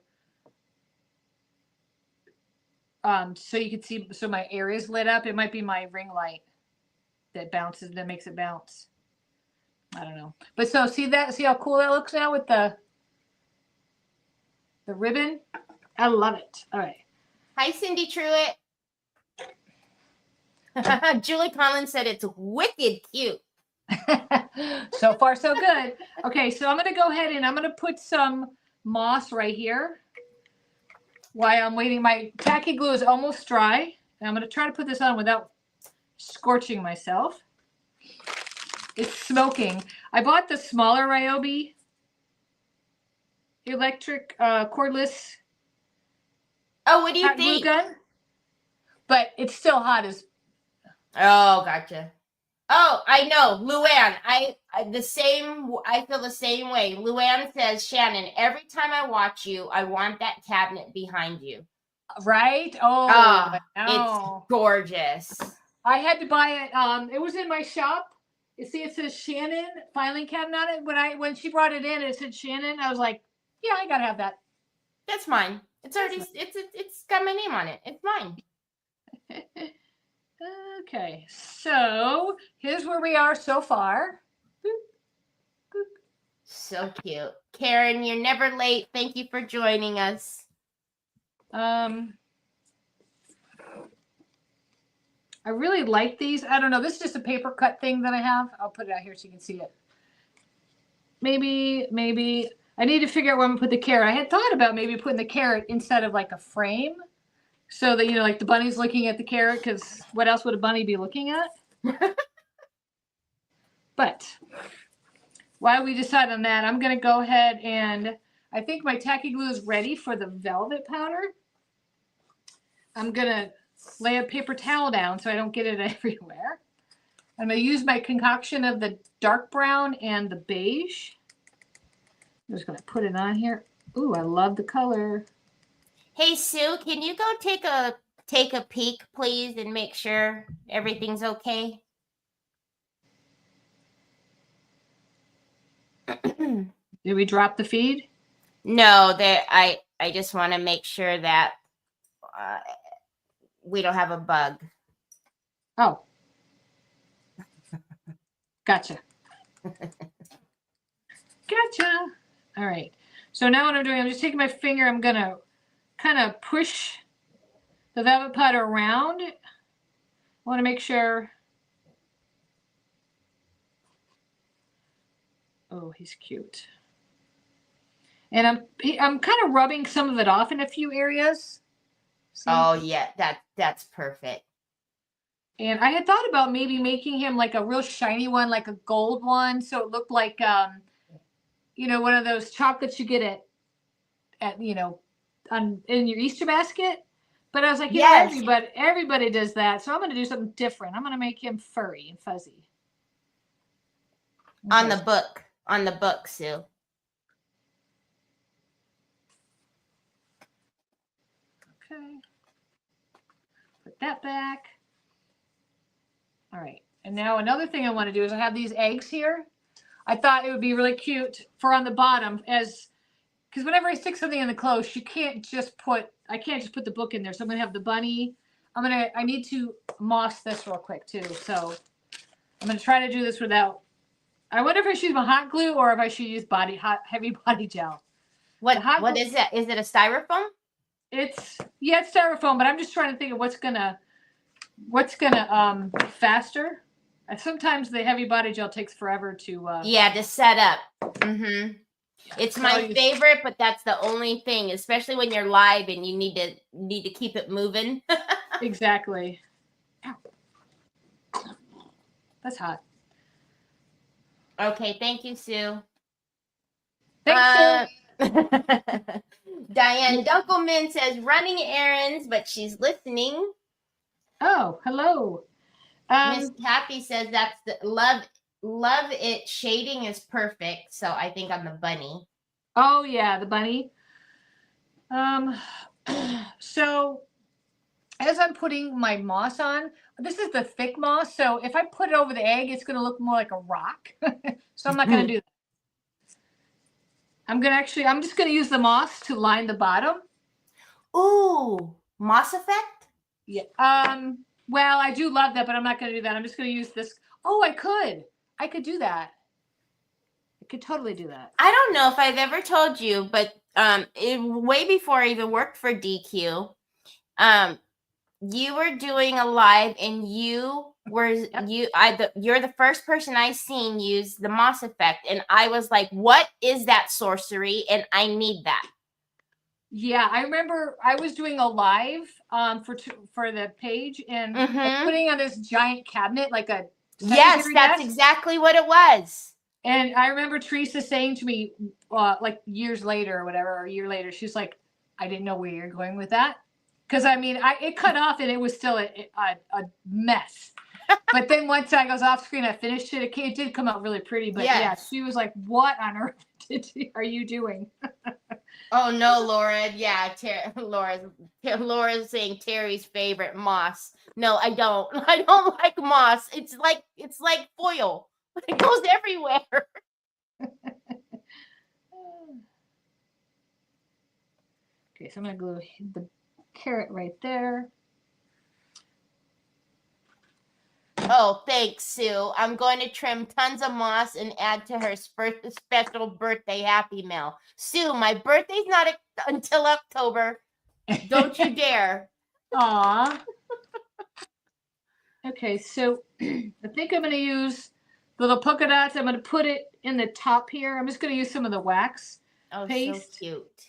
Speaker 2: So you can see, so my area is lit up. It might be my ring light that makes it bounce. I don't know. But so see how cool that looks now with the ribbon? I love it. All right.
Speaker 1: Hi, Cindy Truitt. Julie Collins said it's wicked cute.
Speaker 2: So far, so good. Okay, so I'm going to go ahead and I'm going to put some moss right here. While I'm waiting, my tacky glue is almost dry. And I'm going to try to put this on without scorching myself. It's smoking. I bought the smaller Ryobi electric cordless.
Speaker 1: Oh, what do you think?
Speaker 2: Glue gun. But it's still hot as.
Speaker 1: Oh, gotcha. Oh, I know, Luann. I feel the same way. Luann says, Shannon, every time I watch you, I want that cabinet behind you.
Speaker 2: Right? Oh,
Speaker 1: it's gorgeous.
Speaker 2: I had to buy it. It was in my shop You see, it says Shannon filing cabinet on it. When she brought it in, it said Shannon. I was like, yeah, I gotta have that.
Speaker 1: That's mine. It's already it's got my name on it. It's mine.
Speaker 2: Okay, so here's where we are so far. Boop, boop.
Speaker 1: So cute. Karen, you're never late. Thank you for joining us.
Speaker 2: I really like these. I don't know. This is just a paper cut thing that I have. I'll put it out here so you can see it. Maybe I need to figure out where I'm gonna put the carrot. I had thought about maybe putting the carrot instead of like a frame, so that, you know, like the bunny's looking at the carrot, because what else would a bunny be looking at? But while we decide on that, I'm gonna go ahead and I think my tacky glue is ready for the velvet powder. I'm gonna lay a paper towel down so I don't get it everywhere. I'm gonna use my concoction of the dark brown and the beige. I'm just gonna put it on here. Ooh, I love the color.
Speaker 1: Hey Sue, can you go take a peek, please, and make sure everything's okay?
Speaker 2: Did we drop the feed?
Speaker 1: No, I just want to make sure that we don't have a bug.
Speaker 2: Oh. Gotcha. Gotcha. All right. So now what I'm doing, I'm just taking my finger. I'm going to kind of push the velvet powder around. I want to make sure. Oh, he's cute. And I'm kind of rubbing some of it off in a few areas. See?
Speaker 1: Oh yeah, that's perfect.
Speaker 2: And I had thought about maybe making him like a real shiny one, like a gold one, so it looked like you know, one of those chocolates you get at you know, in your Easter basket. But I was like, yeah, everybody does that, so I'm going to do something different. I'm going to make him furry and fuzzy.
Speaker 1: Okay. On the book, Sue.
Speaker 2: Okay. Put that back. All right. And now another thing I want to do is I have these eggs here. I thought it would be really cute for on the bottom, because whenever I stick something in the clothes, I can't just put the book in there. So I'm going to have the bunny. I need to moss this real quick too. So I'm going to try to do this without, I wonder if I should use my hot glue or if I should use heavy body gel.
Speaker 1: What is that? Is it a styrofoam?
Speaker 2: It's styrofoam, but I'm just trying to think of what's gonna faster. Sometimes the heavy body gel takes forever to
Speaker 1: to set up. Mm-hmm. It's my favorite, but that's the only thing, especially when you're live and you need to keep it moving.
Speaker 2: Exactly. Ow. That's hot.
Speaker 1: Okay, thank you, Sue.
Speaker 2: Thanks, Sue.
Speaker 1: Diane Dunkelman says running errands, but she's listening.
Speaker 2: Oh, hello.
Speaker 1: Miss Kathy says that's the love it. Shading is perfect. So I think I'm the bunny.
Speaker 2: Oh yeah, the bunny. So as I'm putting my moss on, this is the thick moss. So if I put it over the egg, it's going to look more like a rock. So I'm not going to do that. I'm just going to use the moss to line the bottom.
Speaker 1: Ooh, moss effect?
Speaker 2: Yeah. Well, I do love that, but I'm not going to do that. I'm just going to use this. Oh, I could do that. I could totally do that.
Speaker 1: I don't know if I've ever told you, but way before I even worked for DQ, you were doing a live and you're the first person I seen use the moss effect, and I was like, what is that sorcery? And I need that. Yeah,
Speaker 2: I remember I was doing a live for the page and putting on this giant cabinet like a
Speaker 1: yes, that's exactly what it was.
Speaker 2: And I remember Teresa saying to me like years later or whatever, or a year later, she's like, I didn't know where you're going with that. Because I mean, it cut off and it was still a mess. But then once I goes off screen, I finished it. It did come out really pretty. But yeah, she was like, what on earth are you doing?
Speaker 1: Oh no, Laura. Yeah, Laura's saying Teri's favorite moss. No, I don't. I don't like moss. It's like foil. It goes everywhere.
Speaker 2: Okay, so I'm going to glue the carrot right there.
Speaker 1: Oh, thanks, Sue. I'm going to trim tons of moss and add to her special birthday happy mail. Sue, my birthday's not until October. Don't you dare.
Speaker 2: Aw. Okay, so I think I'm going to use little polka dots. I'm going to put it in the top here. I'm just going to use some of the wax paste.
Speaker 1: So cute.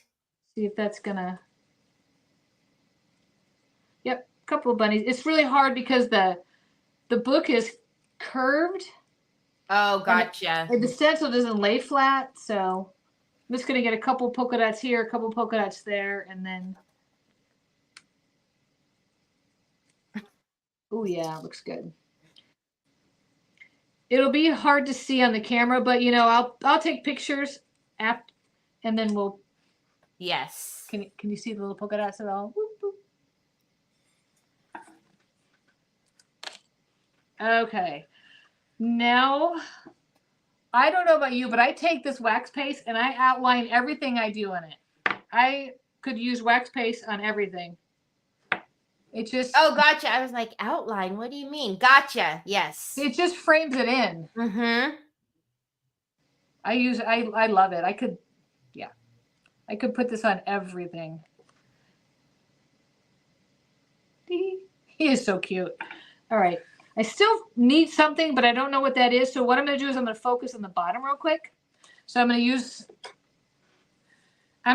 Speaker 2: See if that's going to... Yep, a couple of bunnies. It's really hard because the book is curved.
Speaker 1: Oh, gotcha.
Speaker 2: And the stencil doesn't lay flat, so I'm just going to get a couple polka dots here, a couple polka dots there, and then... Oh, yeah, looks good. It'll be hard to see on the camera, but, you know, I'll take pictures after, and then we'll...
Speaker 1: Yes.
Speaker 2: Can you see the little polka dots at all? Whoop, whoop. Okay. Now, I don't know about you, but I take this wax paste and I outline everything I do in it. I could use wax paste on everything. It just...
Speaker 1: Oh, gotcha. I was like, outline? What do you mean? Gotcha. Yes.
Speaker 2: It just frames it in.
Speaker 1: Mm-hmm.
Speaker 2: I love it. I could put this on everything. He is so cute. All right. I still need something, but I don't know what that is. So what I'm going to do is I'm going to focus on the bottom real quick. So I'm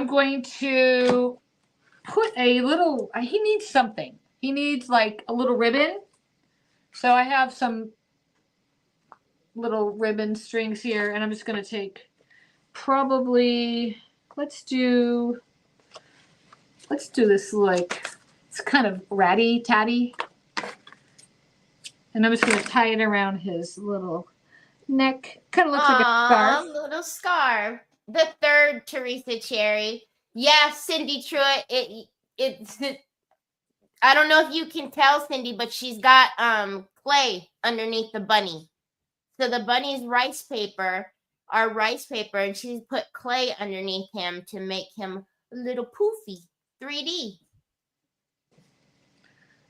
Speaker 2: going to put a little, he needs something. He needs like a little ribbon. So I have some little ribbon strings here, and I'm just going to take probably, let's do this like, it's kind of ratty-tatty. And I'm just going to tie it around his little neck. Kind of looks like a scarf.
Speaker 1: Little scarf. The third Teresa Cherry. Yeah, Cindy Truitt. It's I don't know if you can tell, Cindy, but she's got clay underneath the bunny. So the bunny's rice paper, and she's put clay underneath him to make him a little poofy, 3D.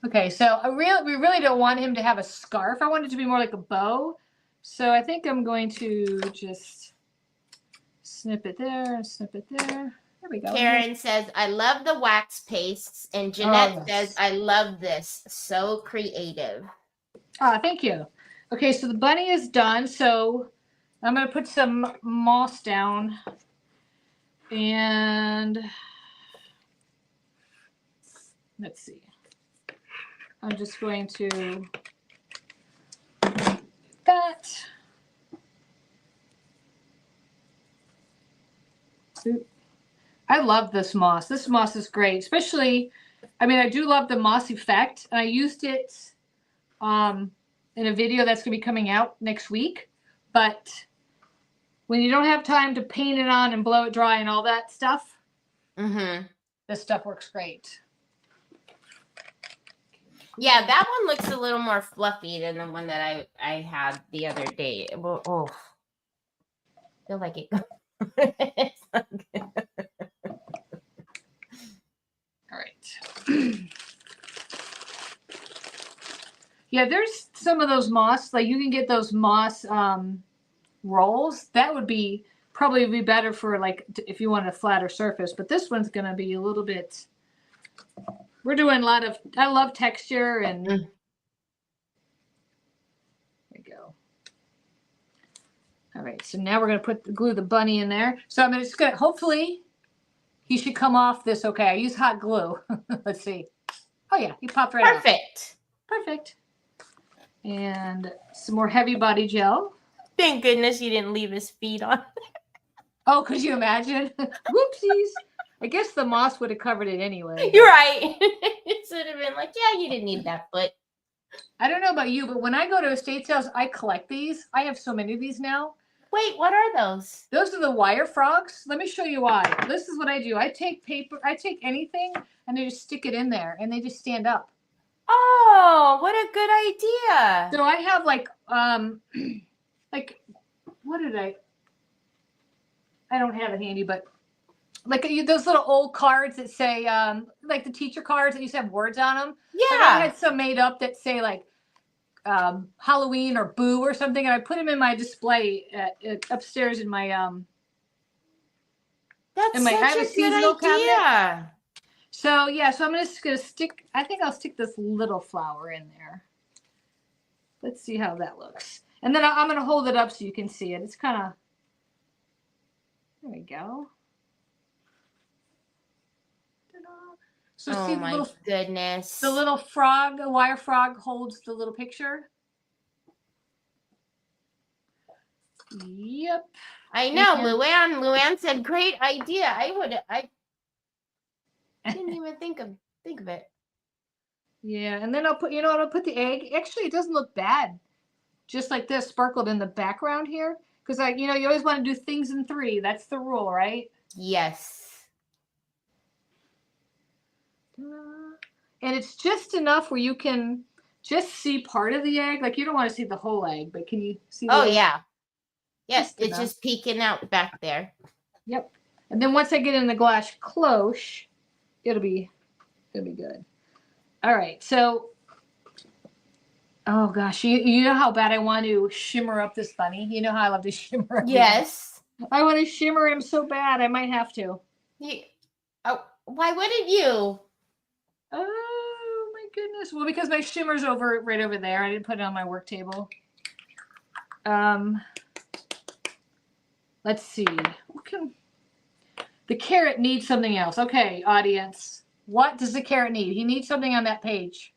Speaker 2: Okay, so we really don't want him to have a scarf. I want it to be more like a bow. So I think I'm going to just snip it there and snip it there. There we go.
Speaker 1: Karen says, I love the wax pastes. And Jeanette says, I love this. So creative.
Speaker 2: Thank you. Okay, so the bunny is done. So I'm going to put some moss down. And let's see. I'm just going to do that. I love this moss. This moss is great, especially, I mean, I do love the moss effect. I used it in a video that's going to be coming out next week. But when you don't have time to paint it on and blow it dry and all that stuff, this stuff works great.
Speaker 1: Yeah, that one looks a little more fluffy than the one that I had the other day. Oh, I feel like it. It's not good.
Speaker 2: All right. Yeah, there's some of those moss. Like you can get those moss rolls. That would be probably be better for like if you want a flatter surface. But this one's going to be a little bit. We're doing a lot of, I love texture and there we go. All right, so now we're going to glue the bunny in there. So I'm just going to, hopefully he should come off this okay. I use hot glue. Let's see. Oh yeah, he popped right off. Perfect. And some more heavy body gel.
Speaker 1: Thank goodness you didn't leave his feet on.
Speaker 2: Oh, could you imagine? Whoopsies. I guess the moss would have covered it anyway.
Speaker 1: You're right. It should have been like, yeah, you didn't need that foot.
Speaker 2: I don't know about you, but when I go to estate sales, I collect these. I have so many of these now.
Speaker 1: Wait, what are those?
Speaker 2: Those are the wire frogs. Let me show you why. This is what I do. I take paper, I take anything, and I just stick it in there, and they just stand up.
Speaker 1: Oh, what a good idea.
Speaker 2: So I have like, like, what did I don't have it handy, but like those little old cards that say, like the teacher cards that used to have words on them. Like I
Speaker 1: Yeah.
Speaker 2: had some made up that say like Halloween or Boo or something, and I put them in my display upstairs in my
Speaker 1: That's
Speaker 2: I have
Speaker 1: such
Speaker 2: a
Speaker 1: a good
Speaker 2: seasonal cabinet.
Speaker 1: idea.
Speaker 2: So yeah, so I'm just gonna stick. I think I'll stick this little flower in there. Let's see how that looks, and then I'm gonna hold it up so you can see it. It's kind of there we go. So
Speaker 1: Oh
Speaker 2: see
Speaker 1: my goodness.
Speaker 2: the little frog, the wire frog holds the little picture. Yep.
Speaker 1: I know,
Speaker 2: And
Speaker 1: Luann said, great idea. I didn't even think of it.
Speaker 2: yeah, and then I'll put, I'll put the egg. Actually, it doesn't look bad. Just like this, sparkled in the background here. Because you always want to do things in 3. That's the rule, right?
Speaker 1: Yes.
Speaker 2: And it's just enough where you can just see part of the egg. Like you don't want to see the whole egg, but can you see the egg?
Speaker 1: Yeah. Yes,
Speaker 2: Just
Speaker 1: it's
Speaker 2: enough.
Speaker 1: just peeking out back there.
Speaker 2: Yep. And then once I get in the glass cloche, it'll be good. All right. So, oh gosh, you know how bad I want to shimmer up this bunny. You know how I love to shimmer.
Speaker 1: Yes.
Speaker 2: I want to shimmer him so bad. I might have to.
Speaker 1: Why wouldn't you?
Speaker 2: Oh my goodness. Well, because my shimmer's right over there. I didn't put it on my work table. Let's see. The carrot needs something else. Okay, audience. What does the carrot need? He needs something on that page.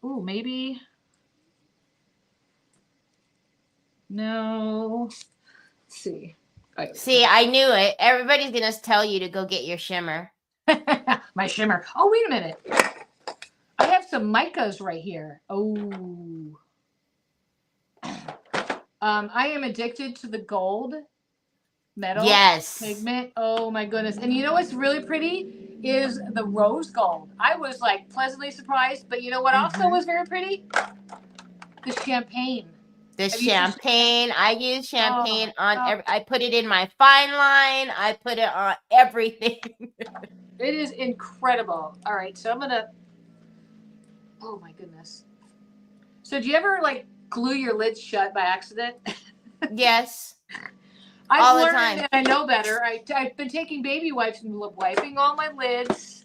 Speaker 2: Ooh, maybe. No. Let's see.
Speaker 1: See, I knew it. Everybody's going to tell you to go get your shimmer.
Speaker 2: My shimmer. Oh, wait a minute. I have some micas right here. Oh. I am addicted to the gold metal pigment. Oh my goodness. And you know what's really pretty is the rose gold. I was like pleasantly surprised, but you know what also was very pretty? The champagne.
Speaker 1: Champagne. I use champagne on I put it in my fine line. I put it on everything.
Speaker 2: It is incredible. All right, so I'm gonna. Oh my goodness. So do you ever like glue your lids shut by accident?
Speaker 1: Yes.
Speaker 2: I've learned and I know better. I've been taking baby wipes and wiping all my lids.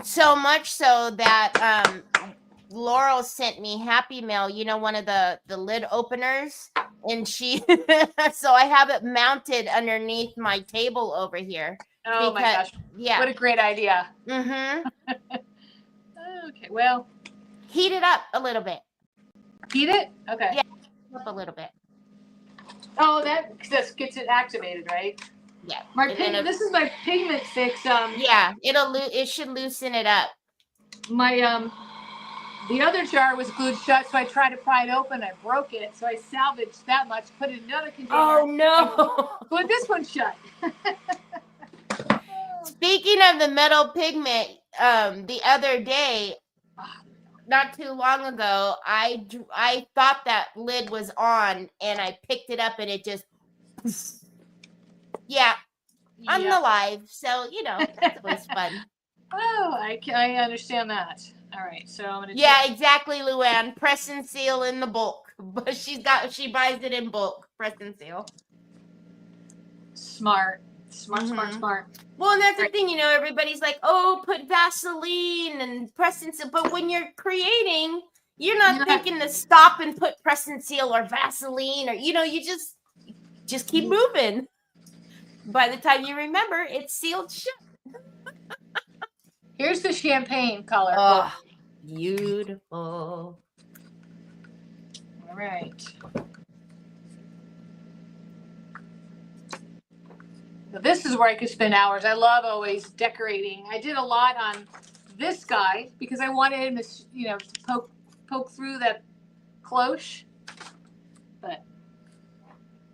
Speaker 1: So much so that Laurel sent me Happy Mail, one of the lid openers, and she so I have it mounted underneath my table over here.
Speaker 2: Oh my gosh. Yeah. What a great idea.
Speaker 1: Mm-hmm.
Speaker 2: Okay, well.
Speaker 1: Heat it up a little bit.
Speaker 2: Heat it? Okay.
Speaker 1: Yeah, up a little bit.
Speaker 2: Oh, that just gets it activated, right?
Speaker 1: Yeah.
Speaker 2: This is my pigment fix.
Speaker 1: Yeah, it should loosen it up.
Speaker 2: My the other jar was glued shut, so I tried to pry it open. I broke it, so I salvaged that much, put it in another container.
Speaker 1: Oh no!
Speaker 2: Glued this one shut.
Speaker 1: Speaking of the metal pigment, the other day, not too long ago, I thought that lid was on, and I picked it up, and it just, yeah, I'm alive, so that's always fun.
Speaker 2: Oh, I understand that. All right, so I'm gonna.
Speaker 1: Yeah, exactly, Luann. Press and seal in the bulk, but she buys it in bulk. Press and seal.
Speaker 2: Smart.
Speaker 1: Well, and that's the thing, everybody's like, oh, put Vaseline and press and seal. But when you're creating, you're not thinking to stop and put press and seal or Vaseline or, you just keep moving. By the time you remember, it's sealed shut.
Speaker 2: Here's the champagne color.
Speaker 1: Oh, beautiful.
Speaker 2: All right. Now, this is where I could spend hours. I love always decorating. I did a lot on this guy because I wanted him to, to poke through that cloche. But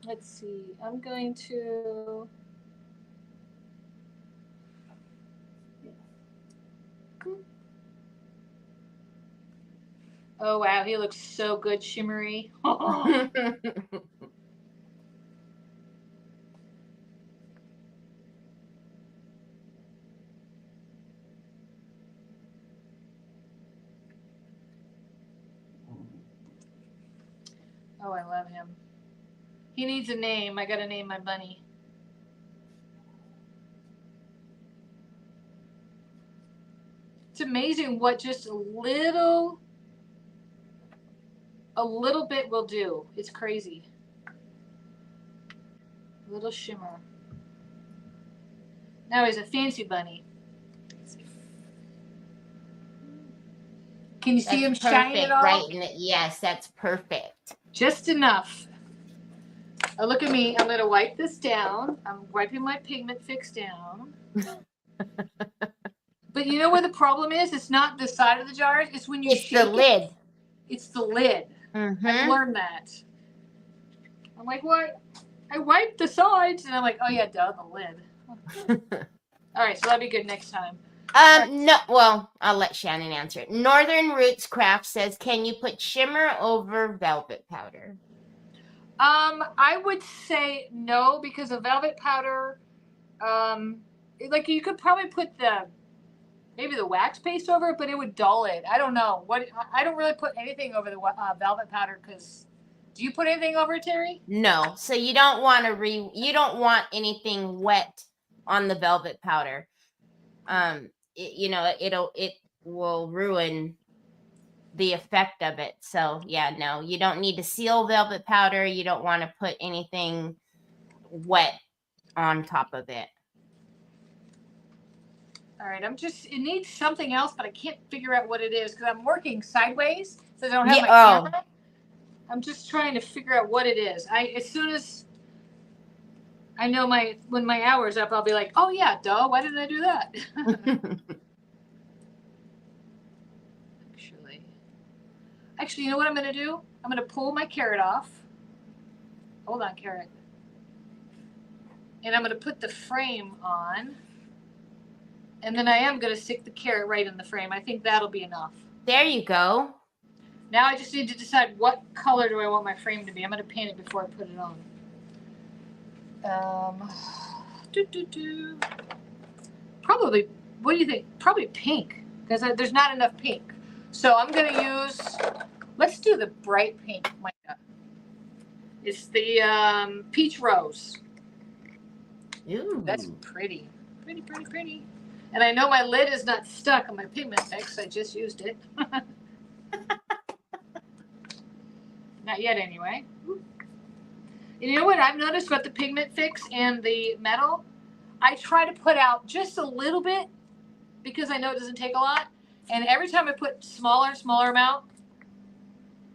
Speaker 2: let's see. I'm going to. Oh, wow. He looks so good, shimmery. Oh, I love him. He needs a name. I got to name my bunny. It's amazing what just a little bit will do. It's crazy. A little shimmer. Now he's a fancy bunny. Can you see him shining it all?
Speaker 1: Right in it. Yes, that's perfect.
Speaker 2: Just enough. Oh, look at me. I'm going to wipe this down. I'm wiping my pigment fix down. But you know where the problem is? It's not the side of the jars. It's when you shake
Speaker 1: the lid.
Speaker 2: It's the lid. I've learned that. I'm like, what? I wiped the sides. And I'm like, oh, yeah, duh, the lid. All right, so that'll be good next time.
Speaker 1: No, well, I'll let Shannon answer it. Northern Roots Craft says, can you put shimmer over velvet powder?
Speaker 2: I would say no, because the velvet powder, like you could probably put maybe the wax paste over it, but it would dull it. I don't know. I don't really put anything over the velvet powder, because do you put anything over it, Teri?
Speaker 1: No. So you don't want you don't want anything wet on the velvet powder. It will ruin the effect of it. So yeah, no, you don't need to seal velvet powder. You don't want to put anything wet on top of it.
Speaker 2: All right, it needs something else, but I can't figure out what it is because I'm working sideways, so I don't have my camera. I'm just trying to figure out what it is. As soon as I know when my hour's up, I'll be like, oh yeah, duh, why didn't I do that? Actually, you know what I'm going to do? I'm going to pull my carrot off. Hold on, carrot. And I'm going to put the frame on. And then I am going to stick the carrot right in the frame. I think that'll be enough.
Speaker 1: There you go.
Speaker 2: Now I just need to decide what color do I want my frame to be. I'm going to paint it before I put it on. Probably, what do you think? Probably pink, because there's not enough pink. So I'm going to use, let's do the bright pink mica. It's the peach rose.
Speaker 1: Ooh.
Speaker 2: That's pretty. Pretty, pretty, pretty. And I know my lid is not stuck on my pigment fix. I just used it. Not yet, anyway. And you know what I've noticed about the pigment fix and the metal? I try to put out just a little bit because I know it doesn't take a lot. And every time I put smaller and smaller amount,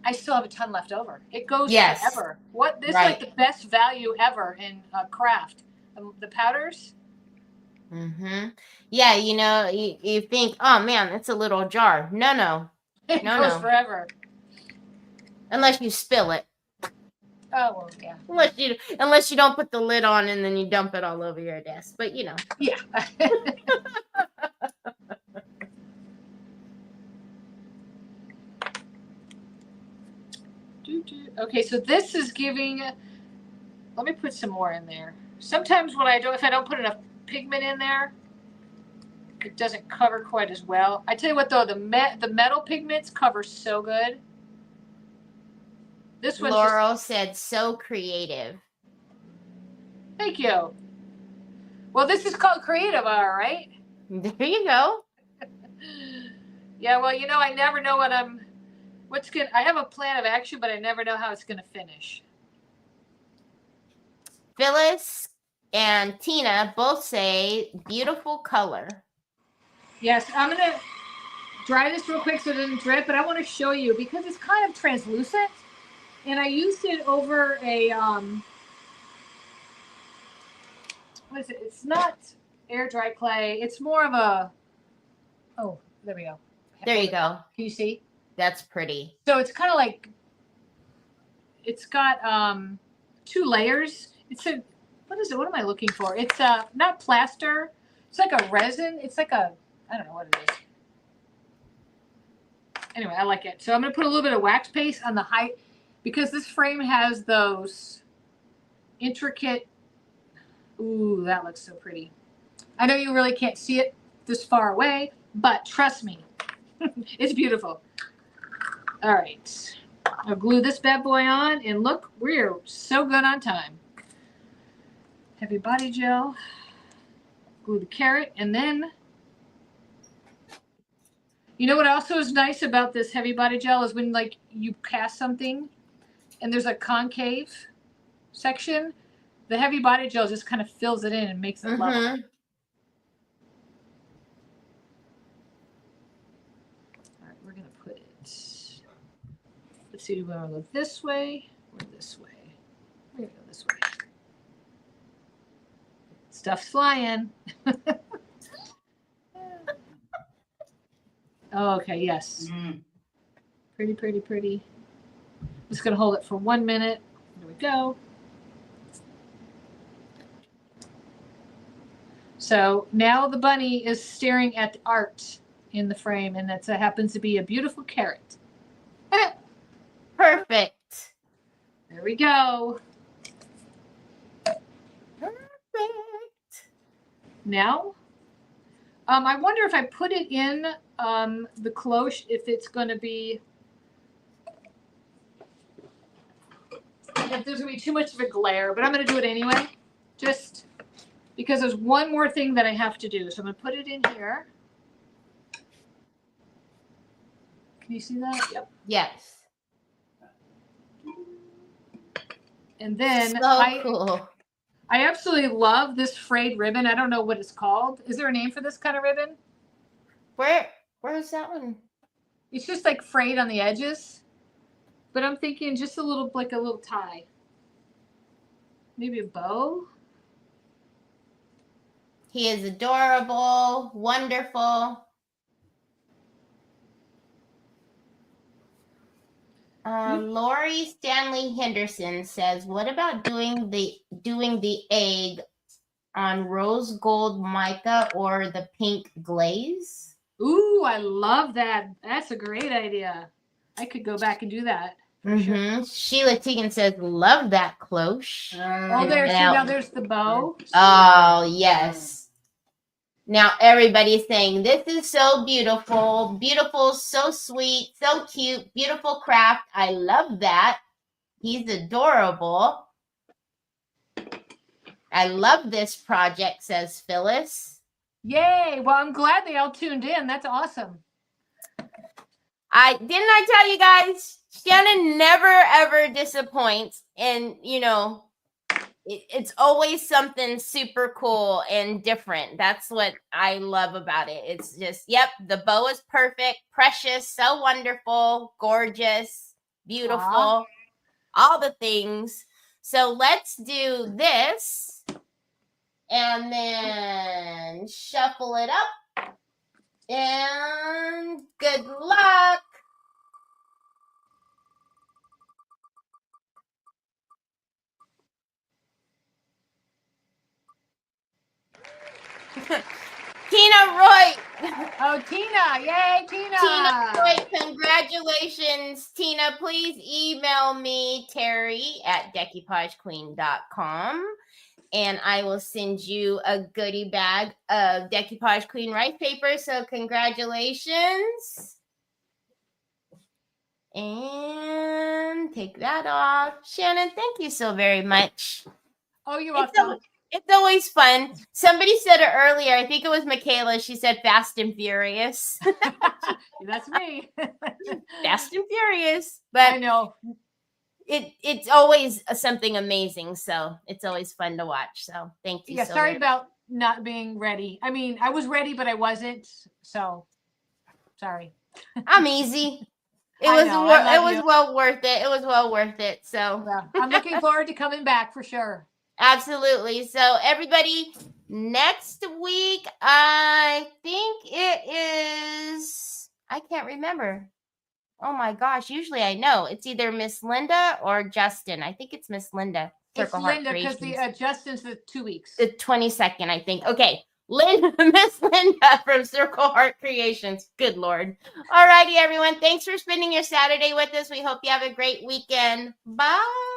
Speaker 2: I still have a ton left over. It goes forever. This is like the best value ever in craft. The powders.
Speaker 1: Yeah, you think, oh man, that's a little jar. No.
Speaker 2: It goes forever.
Speaker 1: Unless you spill it.
Speaker 2: Oh, well, yeah.
Speaker 1: Unless you don't put the lid on and then you dump it all over your desk. But Yeah.
Speaker 2: Okay, so this is giving, let me put some more in there. Sometimes if I don't put enough pigment in there, it doesn't cover quite as well. I tell you what though, the metal pigments cover so good. This one's
Speaker 1: Laurel said so creative.
Speaker 2: Thank you. Well, this is called creative, all right?
Speaker 1: There you go.
Speaker 2: Yeah, well, I never know I have a plan of action, but I never know how it's going to finish.
Speaker 1: Phyllis and Tina both say beautiful color.
Speaker 2: Yes, I'm going to dry this real quick so it doesn't drip, but I want to show you because it's kind of translucent. And I used it over a, what is it? It's not air dry clay. It's more of a, oh, there we go.
Speaker 1: There you go.
Speaker 2: Can you see?
Speaker 1: That's pretty.
Speaker 2: So it's kind of like, it's got 2 layers. What is it? What am I looking for? It's not plaster. It's like a resin. It's like I don't know what it is. Anyway, I like it. So I'm going to put a little bit of wax paste on the height because this frame has those intricate. Ooh, that looks so pretty. I know you really can't see it this far away, but trust me, it's beautiful. All right. I'll glue this bad boy on, and look, we're so good on time. Heavy body gel. Glue the carrot, and then you know what also is nice about this heavy body gel is when like you cast something and there's a concave section, the heavy body gel just kind of fills it in and makes it level. All right, we're gonna put it. Let's see, do we want to go this way or this way? We're gonna go this way. Stuff's flying. Oh, okay, yes. Pretty, pretty, pretty. I'm just going to hold it for 1 minute. There we go. So now the bunny is staring at the art in the frame, and that happens to be a beautiful carrot.
Speaker 1: Perfect.
Speaker 2: There we go.
Speaker 1: Perfect.
Speaker 2: Now, I wonder if I put it in the cloche, if it's going to be, if there's going to be too much of a glare, but I'm going to do it anyway, just because there's one more thing that I have to do. So I'm going to put it in here. Can you see that? Yep.
Speaker 1: Yes.
Speaker 2: And then
Speaker 1: Cool.
Speaker 2: I absolutely love this frayed ribbon. I don't know what it's called. Is there a name for this kind of ribbon?
Speaker 1: Where's that one?
Speaker 2: It's just like frayed on the edges. But I'm thinking just a little, like a little tie. Maybe a bow?
Speaker 1: He is adorable, wonderful. Lori Stanley Henderson says, "What about doing the egg on rose gold mica or the pink glaze?"
Speaker 2: Ooh, I love that. That's a great idea. I could go back and do that. Sure.
Speaker 1: Sheila Tegan says, "Love that cloche."
Speaker 2: Oh, there. See, now there's the bow.
Speaker 1: Oh, yes. Now everybody's saying, "This is so beautiful. Beautiful, so sweet, so cute, beautiful craft. I love that. He's adorable. I love this project," says Phyllis.
Speaker 2: Yay. Well, I'm glad they all tuned in. That's awesome.
Speaker 1: Didn't I tell you guys, Shannon never ever disappoints, and it's always something super cool and different. That's what I love about it. It's just, yep, the bow is perfect, precious, so wonderful, gorgeous, beautiful, all the things. So let's do this and then shuffle it up. And good luck. Tina Roy.
Speaker 2: Oh, Tina. Yay, Tina.
Speaker 1: Tina Roy, congratulations. Tina, please email me, Teri at decoupagequeen.com. And I will send you a goodie bag of Decoupage Queen rice paper. So congratulations. And take that off. Shannon, thank you so very much.
Speaker 2: Oh, you're welcome.
Speaker 1: It's always fun. Somebody said it earlier. I think it was Michaela. She said Fast and Furious.
Speaker 2: That's me.
Speaker 1: Fast and Furious. But
Speaker 2: I know.
Speaker 1: It's always something amazing. So it's always fun to watch. So thank you.
Speaker 2: Yeah,
Speaker 1: so
Speaker 2: sorry
Speaker 1: much.
Speaker 2: about not being ready. I mean, I was ready, but I wasn't. So sorry.
Speaker 1: I'm easy. It
Speaker 2: I
Speaker 1: was
Speaker 2: know,
Speaker 1: well worth it. It was well worth it. So
Speaker 2: yeah, I'm looking forward to coming back for sure.
Speaker 1: Absolutely. So everybody, next week, I think it is, I can't remember. Oh my gosh. Usually I know. It's either Miss Linda or Justin. I think it's Miss Linda.
Speaker 2: It's Linda because the Justin's the 2 weeks.
Speaker 1: The 22nd, I think. Okay. Miss Linda from Circle Heart Creations. Good Lord. All righty, everyone. Thanks for spending your Saturday with us. We hope you have a great weekend. Bye.